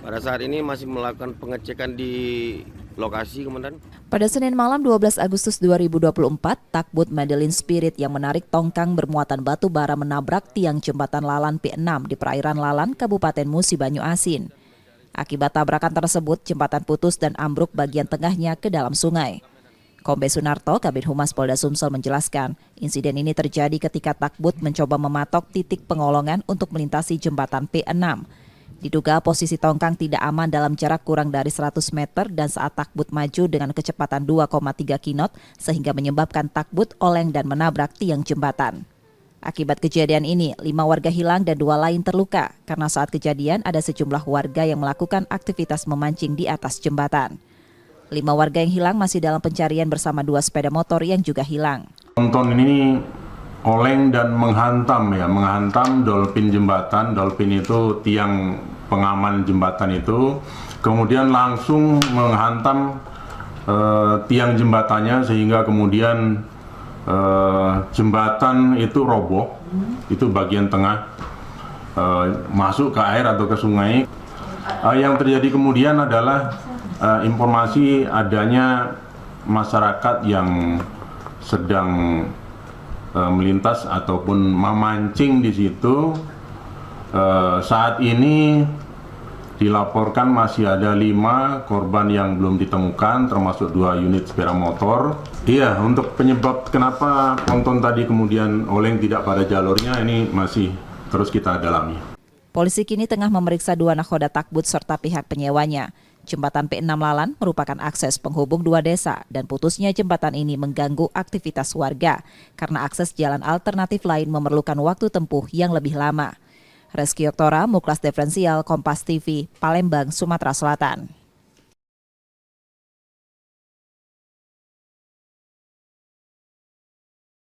Pada saat ini masih melakukan pengecekan di lokasi, Komandan. Pada Senin malam 12 Agustus 2024, takbut Madeline Spirit yang menarik tongkang bermuatan batu bara menabrak tiang jembatan Lalan P6 di perairan Lalan, Kabupaten Musi Banyu Asin. Akibat tabrakan tersebut, jembatan putus dan ambruk bagian tengahnya ke dalam sungai. Kombes Sunarto, Kabid Humas Polda Sumsel menjelaskan, insiden ini terjadi ketika takbut mencoba mematok titik pengolongan untuk melintasi jembatan P6. Diduga posisi tongkang tidak aman dalam jarak kurang dari 100 meter dan saat takbut maju dengan kecepatan 2,3 knot sehingga menyebabkan takbut oleng dan menabrak tiang jembatan. Akibat kejadian ini, 5 warga hilang dan 2 lain terluka karena saat kejadian ada sejumlah warga yang melakukan aktivitas memancing di atas jembatan. 5 warga yang hilang masih dalam pencarian bersama 2 sepeda motor yang juga hilang. Ponton ini oleng dan menghantam dolphin jembatan. Dolphin itu tiang pengaman jembatan itu, kemudian langsung menghantam tiang jembatannya sehingga kemudian jembatan itu roboh, itu bagian tengah masuk ke air atau ke sungai. Yang terjadi kemudian adalah informasi adanya masyarakat yang sedang melintas ataupun memancing di situ. Saat ini dilaporkan masih ada 5 korban yang belum ditemukan, termasuk 2 unit sepeda motor. Iya, untuk penyebab kenapa ponton tadi kemudian oleng tidak pada jalurnya ini masih terus kita dalami. Polisi kini tengah memeriksa 2 nakhoda takbut serta pihak penyewanya. Jembatan P6 Lalan merupakan akses penghubung 2 desa dan putusnya jembatan ini mengganggu aktivitas warga karena akses jalan alternatif lain memerlukan waktu tempuh yang lebih lama. Reski Oktora, Muklas Diferensial, Kompas TV, Palembang, Sumatera Selatan.